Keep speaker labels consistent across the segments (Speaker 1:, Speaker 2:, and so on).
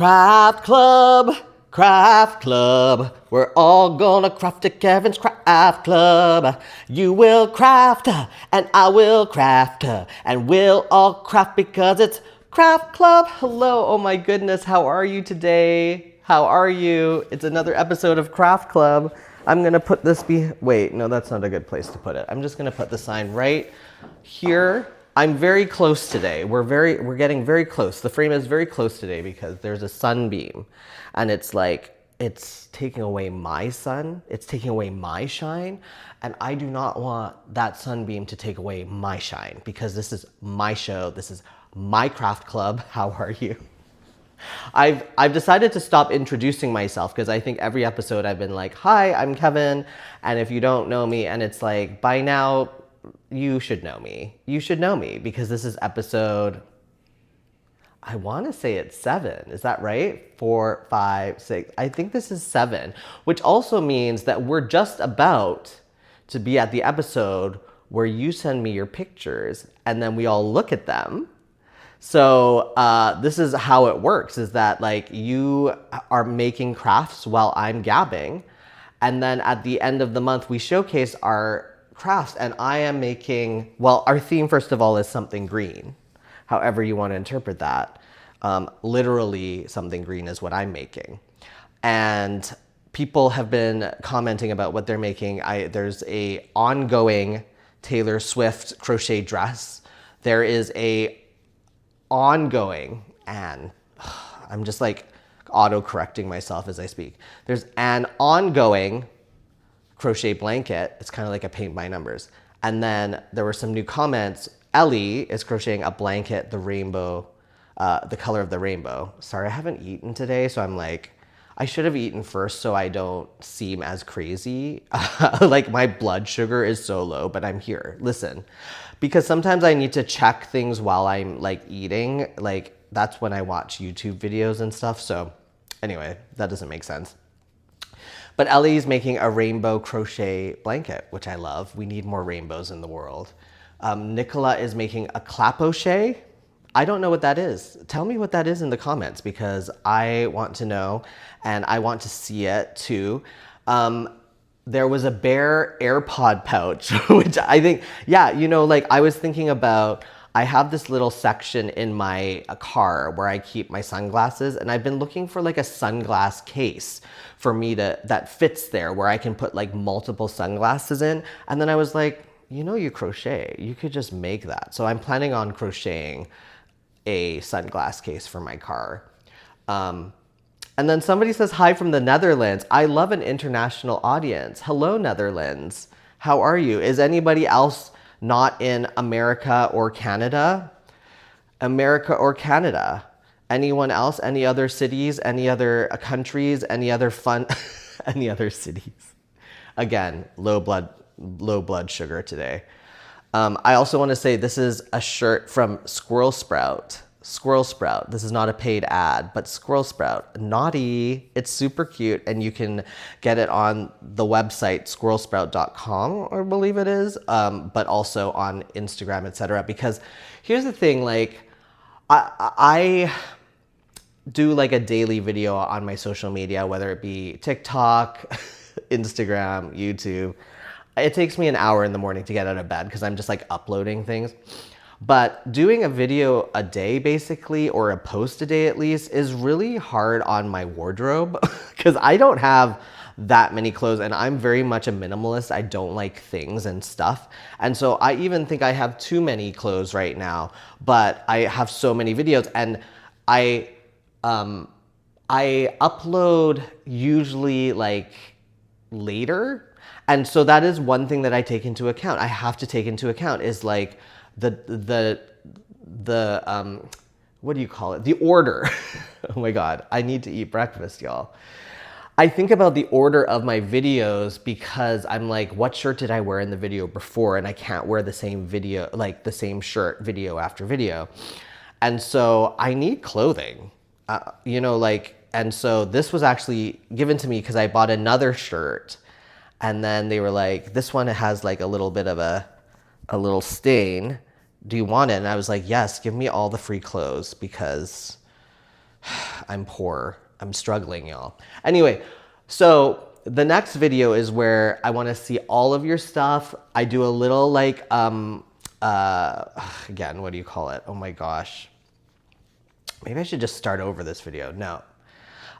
Speaker 1: Craft Club, Craft Club. We're all gonna craft at Kevin's Craft Club. You will craft, and I will craft, and we'll all craft because it's Craft Club. Hello, oh my goodness, how are you today? How are you? It's another episode of Craft Club. I'm gonna put this wait, no, that's not a good place to put it. I'm just gonna put the sign right here. I'm very close today. We're getting very close. The frame is very close today because there's a sunbeam, and it's taking away my sun. It's taking away my shine, and I do not want that sunbeam to take away my shine because this is my show. This is my craft club. How are you? I've decided to stop introducing myself because I think every episode I've been like, "Hi, I'm Kevin," and if you don't know me, and it's like by now. You should know me. You should know me because this is episode, I want to say it's 7. Is that right? 4, 5, 6. I think this is 7, which also means that we're just about to be at the episode where you send me your pictures and then we all look at them. So this is how it works, is that like you are making crafts while I'm gabbing. And then at the end of the month, we showcase our crafts, and I am making, well, our theme first of all is something green, however you want to interpret that. Literally something green is what I'm making, and people have been commenting about what they're making. There's a ongoing Taylor Swift crochet dress. There is a ongoing, and I'm just like auto-correcting myself as I speak. There's an ongoing crochet blanket. It's kind of like a paint by numbers. And then there were some new comments. Ellie is crocheting a blanket, the rainbow, the color of the rainbow. Sorry, I haven't eaten today, so I'm like, I should have eaten first so I don't seem as crazy. Like my blood sugar is so low, but I'm here. Listen, because sometimes I need to check things while I'm like eating. Like that's when I watch YouTube videos and stuff. So anyway, that doesn't make sense. But Ellie's making a rainbow crochet blanket, which I love. We need more rainbows in the world. Nicola is making a clapochet. I don't know what that is. Tell me what that is in the comments because I want to know and I want to see it too. There was a bear AirPod pouch, which I think, yeah, you know, like I was thinking about, I have this little section in my car where I keep my sunglasses, and I've been looking for like a sunglass case for me that fits there where I can put like multiple sunglasses in. And then I was like, you know, you crochet, you could just make that. So I'm planning on crocheting a sunglass case for my car. And then somebody says, hi from the Netherlands. I love an international audience. Hello, Netherlands. How are you? Is anybody else not in America or Canada? America or Canada? Anyone else? Any other cities? Any other countries? Any other fun? Any other cities? Again, low blood sugar today. I also want to say this is a shirt from Squirrel Sprout. Squirrel Sprout. This is not a paid ad, but Squirrel Sprout. Naughty. It's super cute, and you can get it on the website squirrelsprout.com, I believe it is, but also on Instagram, etc. Because here's the thing, like I do like a daily video on my social media, whether it be TikTok, Instagram, YouTube. It takes me an hour in the morning to get out of bed because I'm just like uploading things. But doing a video a day basically, or a post a day at least, is really hard on my wardrobe because I don't have that many clothes and I'm very much a minimalist. I don't like things and stuff. And so I even think I have too many clothes right now, but I have so many videos, and I upload usually like later. And so that is one thing that I take into account. I have to take into account is like the what do you call it? The order. Oh my God, I need to eat breakfast, y'all. I think about the order of my videos because I'm like, what shirt did I wear in the video before? And I can't wear the same video, like the same shirt video after video. And so I need clothing, you know, like, and so this was actually given to me because I bought another shirt, and then they were like, this one has like a little bit of a little stain. Do you want it? And I was like, yes, give me all the free clothes because I'm poor. I'm struggling, y'all. Anyway, so the next video is where I want to see all of your stuff. I do a little like, again, what do you call it? Oh my gosh. Maybe I should just start over this video. No.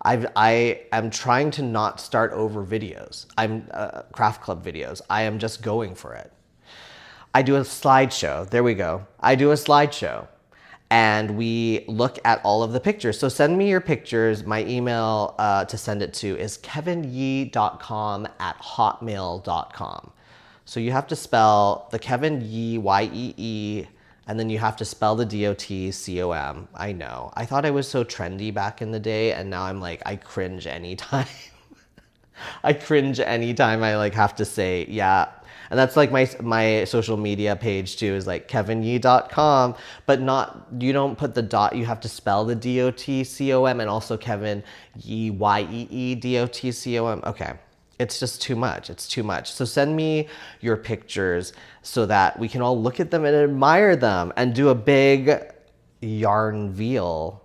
Speaker 1: I am trying to not start over videos. I'm craft club videos. I am just going for it. I do a slideshow. There we go. I do a slideshow. And we look at all of the pictures. So send me your pictures. My email to send it to is kevinyeedotcom at hotmail.com. So you have to spell the Kevin Yee, Y-E-E, and then you have to spell the D-O-T-C-O-M. I know. I thought I was so trendy back in the day, and now I'm like, I cringe anytime. I cringe anytime I like have to say, yeah. And that's like my social media page too, is like kevinyeedotcom, but not, you don't put the dot, you have to spell the D-O-T-C-O-M and also Kevin Yee, Y-E-E, D-O-T-C-O-M. Okay. It's just too much. It's too much. So send me your pictures so that we can all look at them and admire them and do a big yarn veal.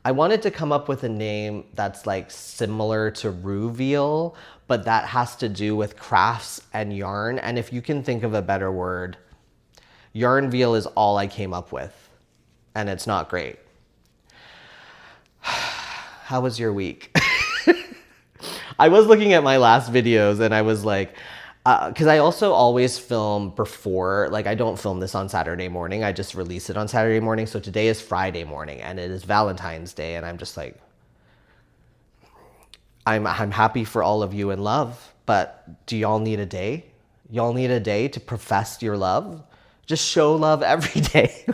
Speaker 1: I wanted to come up with a name that's like similar to Ruveal, but that has to do with crafts and yarn. And if you can think of a better word, yarn veal is all I came up with, and it's not great. How was your week? I was looking at my last videos and I was like, because I also always film before, like I don't film this on Saturday morning. I just release it on Saturday morning. So today is Friday morning and it is Valentine's Day. And I'm just like, I'm happy for all of you in love, but do y'all need a day? Y'all need a day to profess your love? Just show love every day.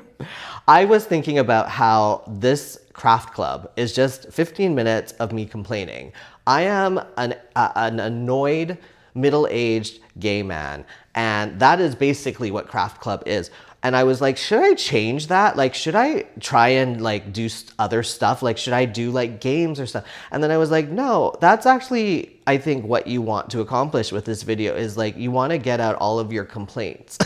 Speaker 1: I was thinking about how this craft club is just 15 minutes of me complaining. I am an annoyed, middle-aged gay man, and that is basically what craft club is. And I was like, should I change that? Like, should I try and like do other stuff? Like, should I do like games or stuff? And then I was like, no, that's actually, I think what you want to accomplish with this video is like, you want to get out all of your complaints.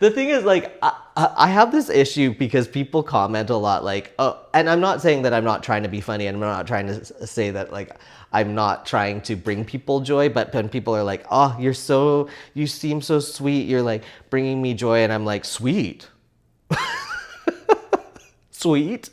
Speaker 1: The thing is, like, I have this issue because people comment a lot, like, oh, and I'm not saying that I'm not trying to be funny, and I'm not trying to say that, like, I'm not trying to bring people joy, but when people are like, oh, you seem so sweet, you're, like, bringing me joy, and I'm like, sweet? Sweet?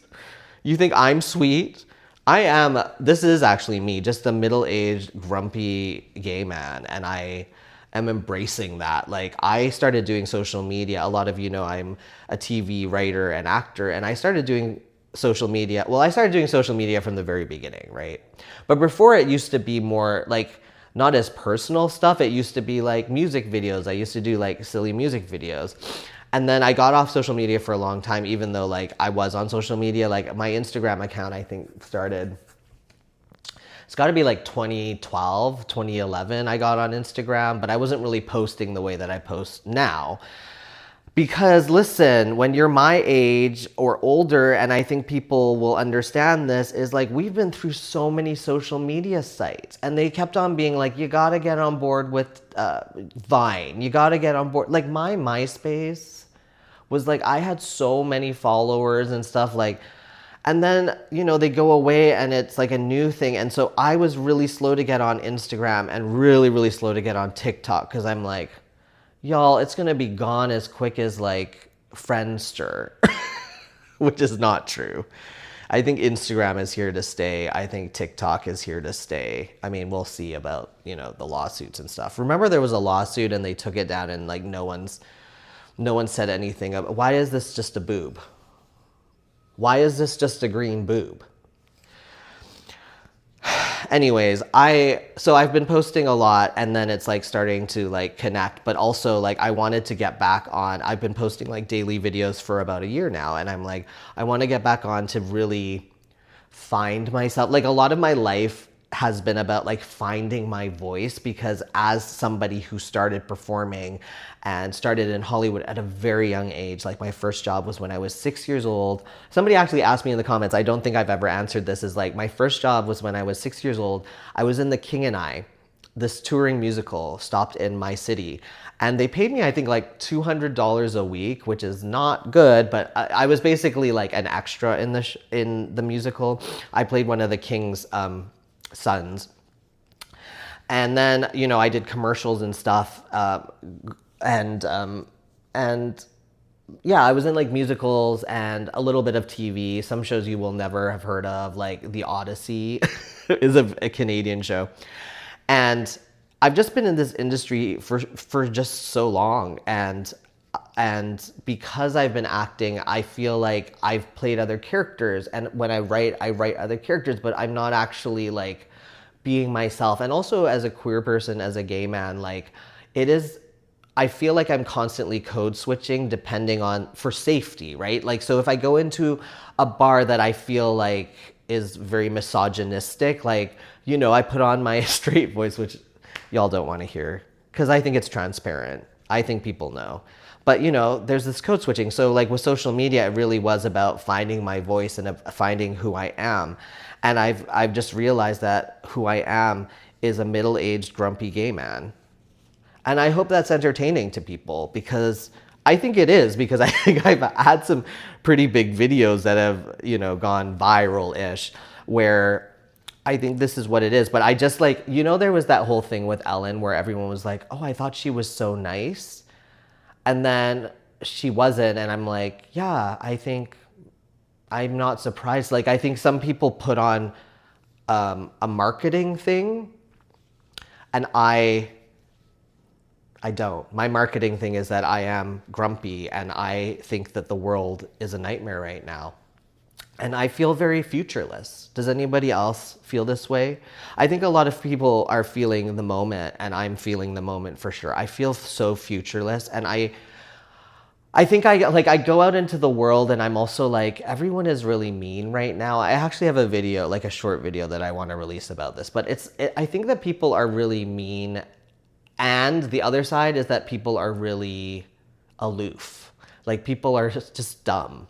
Speaker 1: You think I'm sweet? I am, this is actually me, just a middle-aged, grumpy gay man, and I am embracing that. Like, I started doing social media. A lot of you know I'm a TV writer and actor, and I started doing social media. Well, I started doing social media from the very beginning, right? But before, it used to be more like, not as personal stuff. It used to be like music videos. I used to do like silly music videos. And then I got off social media for a long time, even though like I was on social media. Like my Instagram account, I think started, it's got to be like 2012, 2011 I got on Instagram, but I wasn't really posting the way that I post now. Because listen, when you're my age or older, and I think people will understand this, is like we've been through so many social media sites, and they kept on being like, you got to get on board with Vine. You got to get on board. Like my MySpace was like, I had so many followers and stuff like, and then, you know, they go away and it's like a new thing. And so I was really slow to get on Instagram and really, really slow to get on TikTok because I'm like, y'all, it's going to be gone as quick as like Friendster, which is not true. I think Instagram is here to stay. I think TikTok is here to stay. I mean, we'll see about, you know, the lawsuits and stuff. Remember there was a lawsuit and they took it down and like no one said anything about, why is this just a boob? Why is this just a green boob? Anyways, so I've been posting a lot and then it's like starting to like connect, but also like I wanted to get back on. I've been posting like daily videos for about a year now, and I'm like, I want to get back on to really find myself. Like a lot of my life has been about like finding my voice, because as somebody who started performing and started in Hollywood at a very young age, like my first job was when I was 6 years old. Somebody actually asked me in the comments, I don't think I've ever answered this, is like my first job was when I was 6 years old. I was in The King and I, this touring musical stopped in my city, and they paid me, I think, like $200 a week, which is not good, but I was basically like an extra in the musical. I played one of the king's sons. And then, you know, I did commercials and stuff, and and yeah, I was in like musicals and a little bit of TV. Some shows you will never have heard of, like The Odyssey is a Canadian show. And I've just been in this industry for just so long, and because I've been acting, I feel like I've played other characters, and when I write other characters, but I'm not actually like being myself. And also as a queer person, as a gay man, like it is, I feel like I'm constantly code switching depending on, for safety, right? Like, so if I go into a bar that I feel like is very misogynistic, like, you know, I put on my straight voice, which y'all don't want to hear because I think it's transparent. I think people know. But, you know, there's this code switching. So like with social media, it really was about finding my voice and finding who I am. And I've just realized that who I am is a middle-aged grumpy gay man. And I hope that's entertaining to people, because I think it is, because I think I've had some pretty big videos that have, you know, gone viral-ish, where I think this is what it is. But I just like, you know, there was that whole thing with Ellen where everyone was like, oh, I thought she was so nice. And then she wasn't. And I'm like, yeah, I think I'm not surprised. Like, I think some people put on a marketing thing, and I don't. My marketing thing is that I am grumpy, and I think that the world is a nightmare right now. And I feel very futureless. Does anybody else feel this way? I think a lot of people are feeling the moment, and I'm feeling the moment for sure. I feel so futureless, and I think I go out into the world, and I'm also like, everyone is really mean right now. I actually have a video, like a short video that I want to release about this, but I think that people are really mean. And the other side is that people are really aloof. Like, people are just dumb.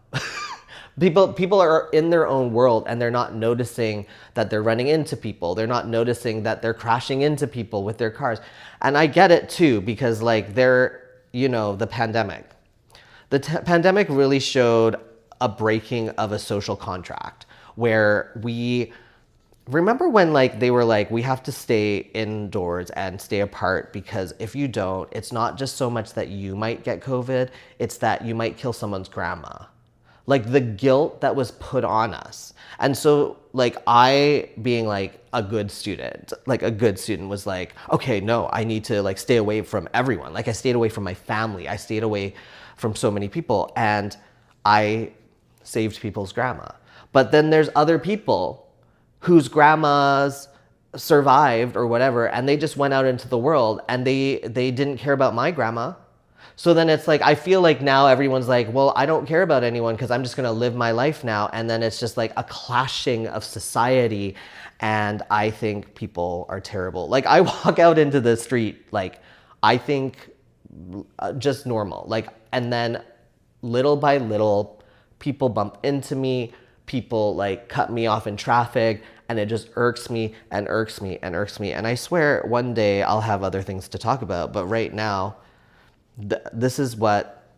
Speaker 1: People are in their own world, and they're not noticing that they're running into people. They're not noticing that they're crashing into people with their cars. And I get it too, because like you know, the pandemic. The pandemic really showed a breaking of a social contract, where remember when like they were like, we have to stay indoors and stay apart, because if you don't, it's not just so much that you might get COVID, it's that you might kill someone's grandma. Like, the guilt that was put on us. And so like, I being like a good student was like, okay, no, I need to like stay away from everyone. Like, I stayed away from my family. I stayed away from so many people, and I saved people's grandma. But then there's other people whose grandmas survived or whatever, and they just went out into the world, and they didn't care about my grandma. So then it's like, I feel like now everyone's like, well, I don't care about anyone because I'm just going to live my life now. And then it's just like a clashing of society. And I think people are terrible. Like, I walk out into the street, like, I think just normal. Like, and then little by little, people bump into me, people like cut me off in traffic, and it just irks me and irks me and irks me. And I swear one day I'll have other things to talk about. But right now, this is what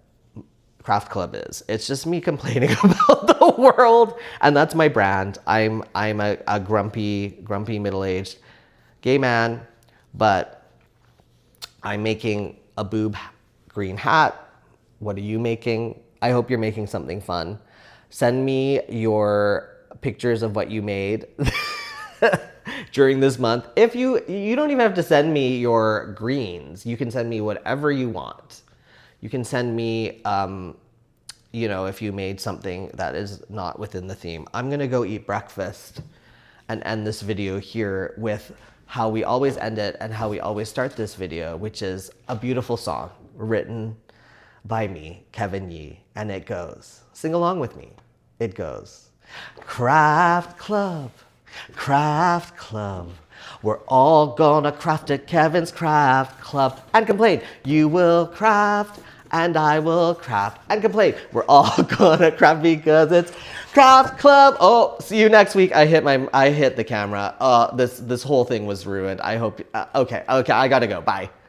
Speaker 1: Craft Club is. It's just me complaining about the world, and that's my brand. I'm a grumpy middle-aged gay man, but I'm making a boob green hat. What are you making? I hope you're making something fun. Send me your pictures of what you made during this month. If you don't even have to send me your greens. You can send me whatever you want. You can send me, you know, if you made something that is not within the theme. I'm gonna go eat breakfast and end this video here with how we always end it and how we always start this video, which is a beautiful song written by me, Kevin Yee, and it goes, sing along with me. It goes, Craft Club, Craft Club. We're all gonna craft at Kevin's Craft Club and complain. You will craft and I will craft and complain. We're all gonna craft because it's craft club. Oh, see you next week. I hit the camera. This whole thing was ruined. I hope, okay, I gotta go. Bye.